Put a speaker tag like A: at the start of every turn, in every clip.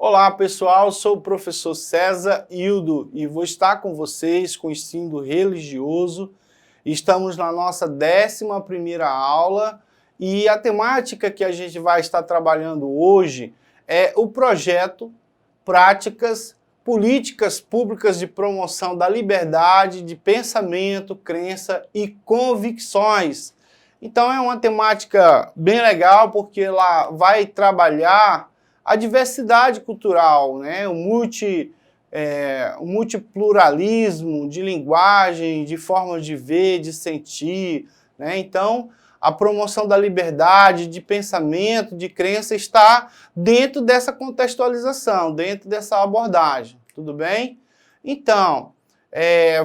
A: Olá pessoal, sou o professor César Hildo e vou estar com vocês com o ensino religioso. Estamos na nossa 11ª aula e a temática que a gente vai estar trabalhando hoje é o projeto Práticas Políticas Públicas de Promoção da Liberdade de Pensamento, Crença e Convicções. Então é uma temática bem legal porque ela vai trabalhar a diversidade cultural, né? o multipluralismo de linguagem, de formas de ver, de sentir, né? Então, a promoção da liberdade de pensamento, de crença, está dentro dessa contextualização, dentro dessa abordagem, tudo bem? Então,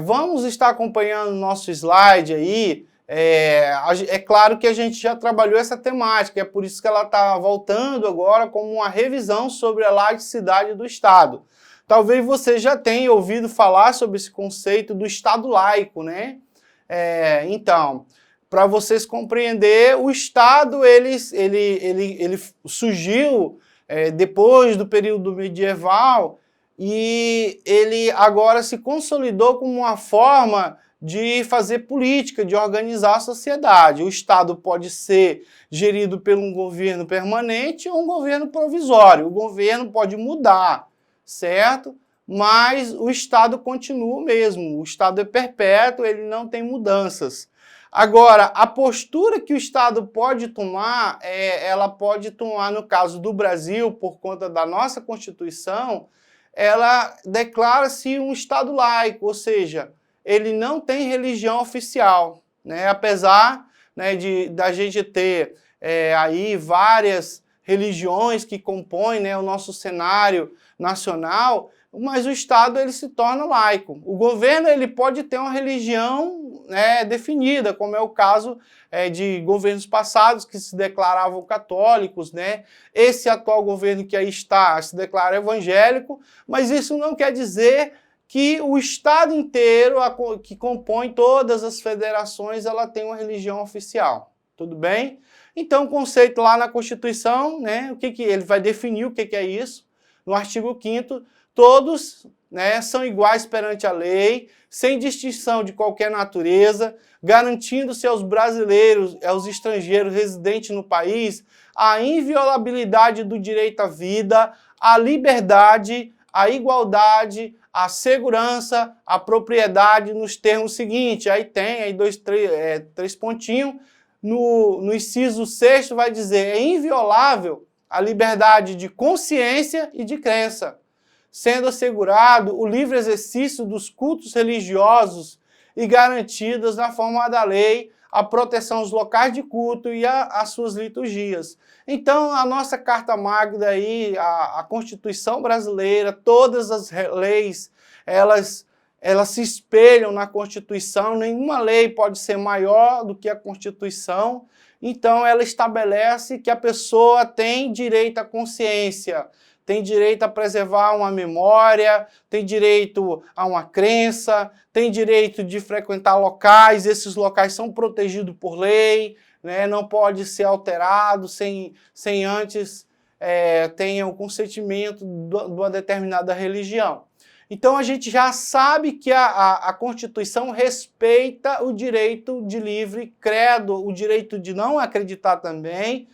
A: vamos estar acompanhando o nosso slide aí. É claro que a gente já trabalhou essa temática, é por isso que ela está voltando agora como uma revisão sobre a laicidade do Estado. Talvez você já tenha ouvido falar sobre esse conceito do Estado laico, né? Então, para vocês compreenderem, o Estado ele surgiu depois do período medieval e ele agora se consolidou como uma forma de fazer política, de organizar a sociedade. O Estado pode ser gerido por um governo permanente ou um governo provisório. O governo pode mudar, certo? Mas o Estado continua o mesmo. O Estado é perpétuo, ele não tem mudanças. Agora, a postura que o Estado pode tomar, ela pode tomar, no caso do Brasil, por conta da nossa Constituição, ela declara-se um Estado laico, ou seja, ele não tem religião oficial, né? Apesar, né, da gente ter aí várias religiões que compõem, né, o nosso cenário nacional, mas o Estado ele se torna laico. O governo ele pode ter uma religião, né, definida, como é o caso de governos passados que se declaravam católicos, né? Esse atual governo que aí está se declara evangélico, mas isso não quer dizer que o Estado inteiro, que compõe todas as federações, ela tem uma religião oficial, tudo bem? Então, o conceito lá na Constituição, né, ele vai definir o que é isso. No artigo 5º, todos, né, são iguais perante a lei, sem distinção de qualquer natureza, garantindo-se aos brasileiros, aos estrangeiros residentes no país, a inviolabilidade do direito à vida, à liberdade, à igualdade, a segurança, a propriedade nos termos seguintes. Aí tem aí três pontinhos. No inciso 6º vai dizer: é inviolável a liberdade de consciência e de crença, sendo assegurado o livre exercício dos cultos religiosos e garantidas na forma da lei a proteção aos locais de culto e às suas liturgias. Então, a nossa Carta Magna aí, a Constituição brasileira, todas as leis, elas se espelham na Constituição, nenhuma lei pode ser maior do que a Constituição. Então, ela estabelece que a pessoa tem direito à consciência, tem direito a preservar uma memória, tem direito a uma crença, tem direito de frequentar locais, esses locais são protegidos por lei, né? Não pode ser alterado sem antes tenha o consentimento de uma determinada religião. Então a gente já sabe que a Constituição respeita o direito de livre credo, o direito de não acreditar também,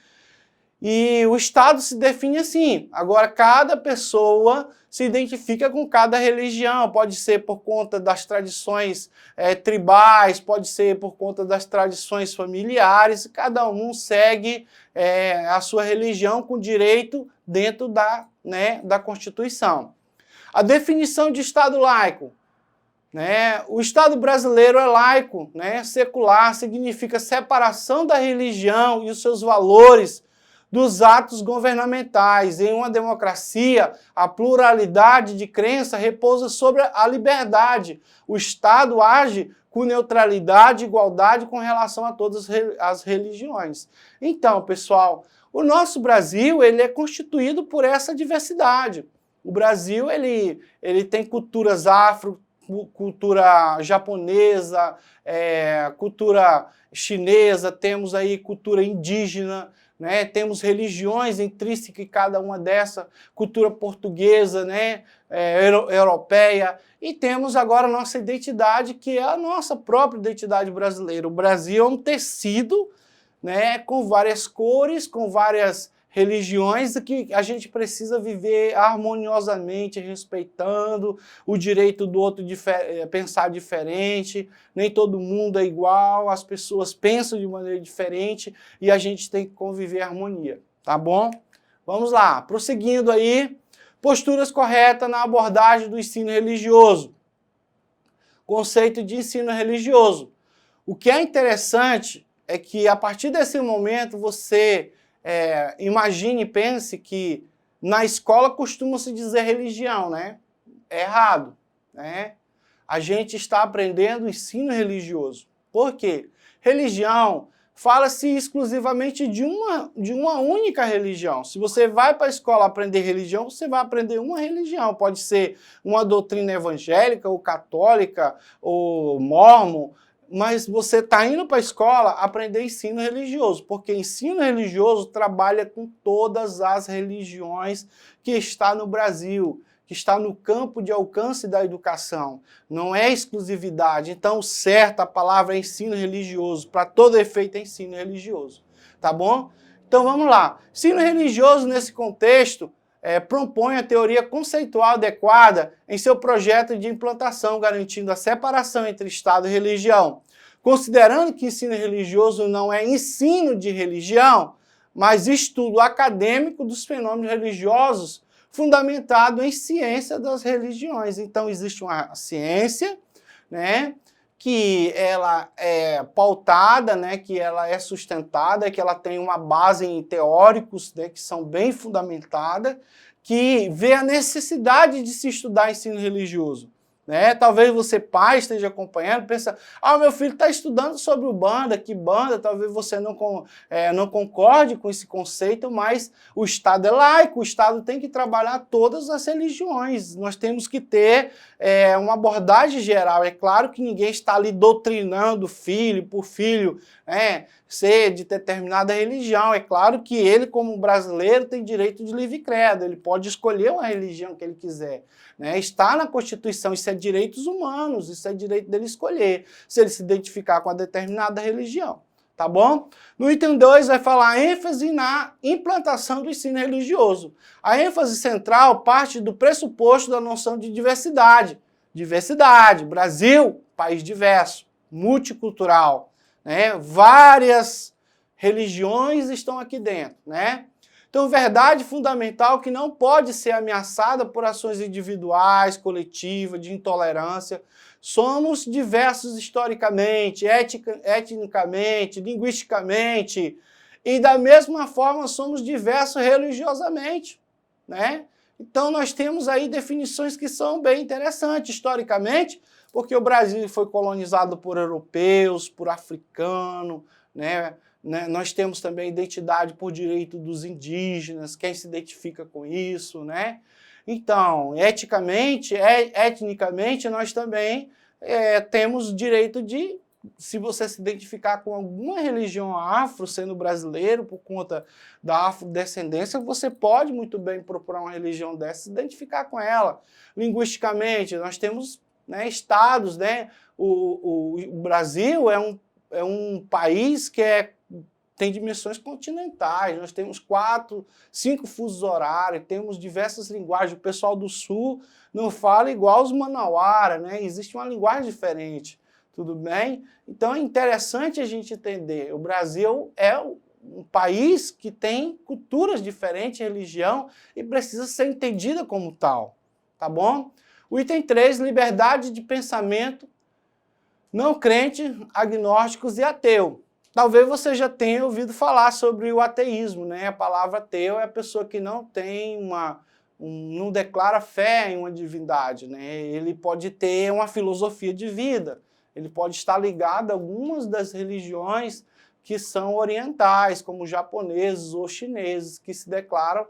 A: e o Estado se define assim. Agora, cada pessoa se identifica com cada religião, pode ser por conta das tradições tribais, pode ser por conta das tradições familiares, cada um segue a sua religião com direito dentro da Constituição. A definição de Estado laico. Né? O Estado brasileiro é laico, né? Secular, significa separação da religião e os seus valores dos atos governamentais. Em uma democracia, a pluralidade de crença repousa sobre a liberdade. O Estado age com neutralidade e igualdade com relação a todas as religiões. Então, pessoal, o nosso Brasil ele é constituído por essa diversidade. O Brasil ele tem culturas afro, cultura japonesa, cultura chinesa, temos aí cultura indígena, né? Temos religiões intrínsecas em cada uma dessas, cultura portuguesa, né? Europeia, e temos agora a nossa identidade, que é a nossa própria identidade brasileira. O Brasil é um tecido, né, com várias cores, com várias religiões, que a gente precisa viver harmoniosamente, respeitando o direito do outro de pensar diferente. Nem todo mundo é igual, as pessoas pensam de maneira diferente e a gente tem que conviver em harmonia, tá bom? Vamos lá, prosseguindo aí, posturas corretas na abordagem do ensino religioso. Conceito de ensino religioso. O que é interessante é que a partir desse momento você imagine e pense que na escola costuma-se dizer religião, né? É errado, né? A gente está aprendendo ensino religioso. Por quê? Religião fala-se exclusivamente de uma única religião. Se você vai para a escola aprender religião, você vai aprender uma religião. Pode ser uma doutrina evangélica, ou católica, ou mórmon, mas você está indo para a escola aprender ensino religioso, porque ensino religioso trabalha com todas as religiões que está no Brasil, que está no campo de alcance da educação. Não é exclusividade. Então, certo, a palavra é ensino religioso. Para todo efeito é ensino religioso. Tá bom? Então, vamos lá. Ensino religioso, nesse contexto, propõe a teoria conceitual adequada em seu projeto de implantação, garantindo a separação entre Estado e religião. Considerando que ensino religioso não é ensino de religião, mas estudo acadêmico dos fenômenos religiosos, fundamentado em ciência das religiões. Então, existe uma ciência, né, que ela é pautada, né, que ela é sustentada, que ela tem uma base em teóricos, né, que são bem fundamentadas, que vê a necessidade de se estudar ensino religioso. Né? Talvez você, pai, esteja acompanhando, pensa, meu filho está estudando sobre o Banda, que Banda, talvez você não concorde com esse conceito, mas o Estado é laico, o Estado tem que trabalhar todas as religiões, nós temos que ter uma abordagem geral. É claro que ninguém está ali doutrinando filho por filho, ser de determinada religião. É claro que ele, como brasileiro, tem direito de livre credo, ele pode escolher uma religião que ele quiser. Está na Constituição, isso é direitos humanos, isso é direito dele escolher, se ele se identificar com uma determinada religião, tá bom? No item 2 vai falar ênfase na implantação do ensino religioso. A ênfase central parte do pressuposto da noção de diversidade. Diversidade, Brasil, país diverso, multicultural, né? Várias religiões estão aqui dentro, né? Então, verdade fundamental que não pode ser ameaçada por ações individuais, coletivas, de intolerância. Somos diversos historicamente, etnicamente, linguisticamente, e da mesma forma somos diversos religiosamente, né? Então, nós temos aí definições que são bem interessantes historicamente, porque o Brasil foi colonizado por europeus, por africanos, né? Nós temos também identidade por direito dos indígenas, quem se identifica com isso, né? Então, etnicamente, nós também temos direito de, se você se identificar com alguma religião afro, sendo brasileiro, por conta da afrodescendência, você pode muito bem procurar uma religião dessa e se identificar com ela. Linguisticamente, nós temos estados, né? O Brasil é um país que tem dimensões continentais, nós temos 4, 5 fusos horários, temos diversas linguagens, o pessoal do sul não fala igual os manauara, né? Existe uma linguagem diferente, tudo bem? Então é interessante a gente entender, o Brasil é um país que tem culturas diferentes, religião, e precisa ser entendida como tal, tá bom? O item 3, liberdade de pensamento, não crente, agnósticos e ateu. Talvez você já tenha ouvido falar sobre o ateísmo, né? A palavra ateu é a pessoa que não tem não declara fé em uma divindade, né? Ele pode ter uma filosofia de vida, ele pode estar ligado a algumas das religiões que são orientais, como japoneses ou chineses, que se declaram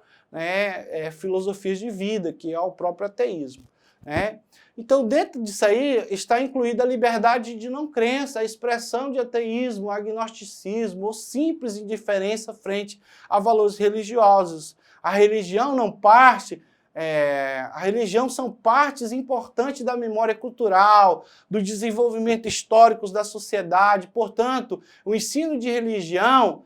A: filosofias de vida, que é o próprio ateísmo. né? Então, dentro disso aí, está incluída a liberdade de não crença, a expressão de ateísmo, agnosticismo ou simples indiferença frente a valores religiosos. A religião não parte... a religião são partes importantes da memória cultural, do desenvolvimento histórico da sociedade. Portanto, o ensino de religião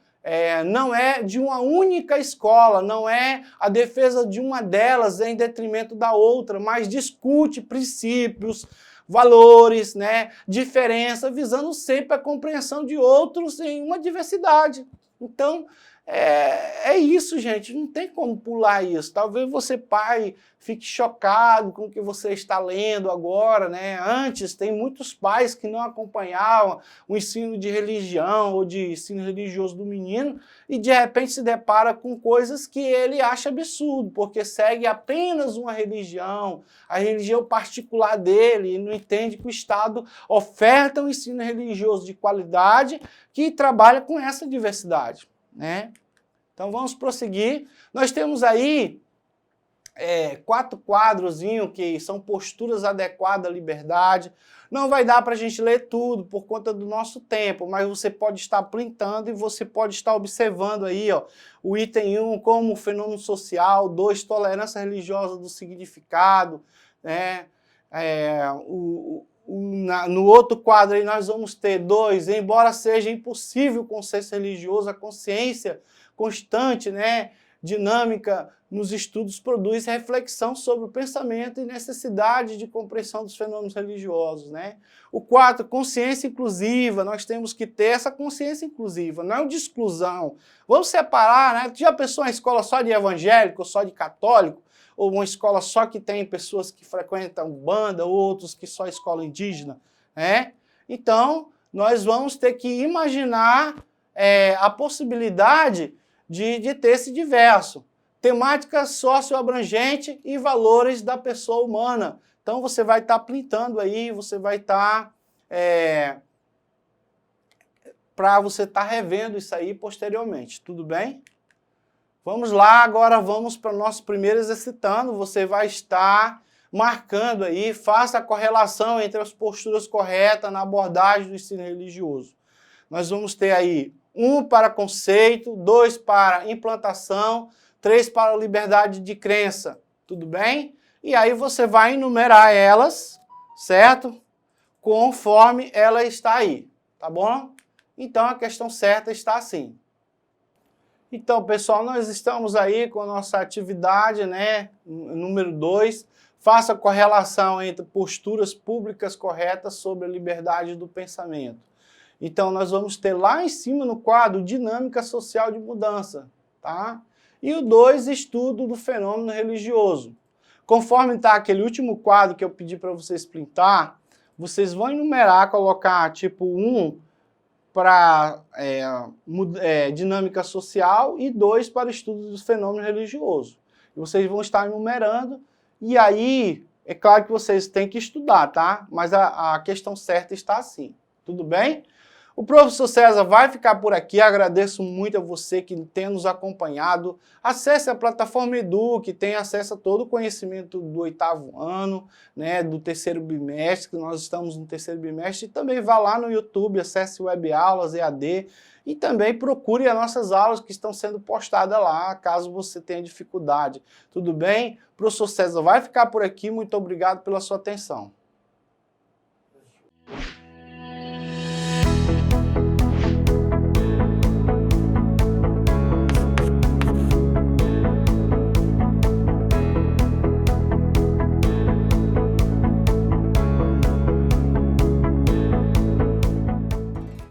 A: não é de uma única escola, não é a defesa de uma delas em detrimento da outra, mas discute princípios, valores, né, diferença, visando sempre a compreensão de outros em uma diversidade. Então, é isso, gente, não tem como pular isso. Talvez você, pai, fique chocado com o que você está lendo agora, né? Antes, tem muitos pais que não acompanhavam o ensino de religião ou de ensino religioso do menino e, de repente, se depara com coisas que ele acha absurdo, porque segue apenas uma religião, a religião particular dele, e não entende que o Estado oferta um ensino religioso de qualidade que trabalha com essa diversidade, né? Então vamos prosseguir. Nós temos aí 4 quadrozinhos que são posturas adequadas à liberdade. Não vai dar para a gente ler tudo por conta do nosso tempo, mas você pode estar printando e você pode estar observando aí, ó, o item 1 como fenômeno social, 2, tolerância religiosa do significado, né? No outro quadro aí nós vamos ter 2, embora seja impossível o consenso religioso, a consciência constante, né, dinâmica nos estudos produz reflexão sobre o pensamento e necessidade de compreensão dos fenômenos religiosos, né? O 4, consciência inclusiva, nós temos que ter essa consciência inclusiva, não é de exclusão. Vamos separar, né? Tu já pensou em escola só de evangélico, só de católico? Ou uma escola só que tem pessoas que frequentam banda, outros que só escola indígena, né? Então, nós vamos ter que imaginar a possibilidade de ter esse diverso. Temática socioabrangente e valores da pessoa humana. Então, você vai estar printando aí, você vai estar... para você estar revendo isso aí posteriormente, tudo bem? Vamos lá, agora vamos para o nosso primeiro exercitando. Você vai estar marcando aí, faça a correlação entre as posturas corretas na abordagem do ensino religioso. Nós vamos ter aí 1 para conceito, 2 para implantação, 3 para liberdade de crença, tudo bem? E aí você vai enumerar elas, certo? Conforme ela está aí, tá bom? Então a questão certa está assim. Então, pessoal, nós estamos aí com a nossa atividade, né, número 2. Faça a correlação entre posturas públicas corretas sobre a liberdade do pensamento. Então, nós vamos ter lá em cima no quadro dinâmica social de mudança, tá? E o 2, estudo do fenômeno religioso. Conforme está aquele último quadro que eu pedi para vocês printar, vocês vão enumerar, colocar tipo 1 para dinâmica social e 2 para estudo do fenômeno religioso. E vocês vão estar enumerando, e aí, é claro que vocês têm que estudar, tá? Mas a questão certa está assim, tudo bem? O professor César vai ficar por aqui, agradeço muito a você que tem nos acompanhado. Acesse a plataforma Edu, que tem acesso a todo o conhecimento do 8º ano, né, do 3º bimestre, que nós estamos no 3º bimestre, e também vá lá no YouTube, acesse Web Aulas, EAD, e também procure as nossas aulas que estão sendo postadas lá, caso você tenha dificuldade. Tudo bem? O professor César vai ficar por aqui, muito obrigado pela sua atenção.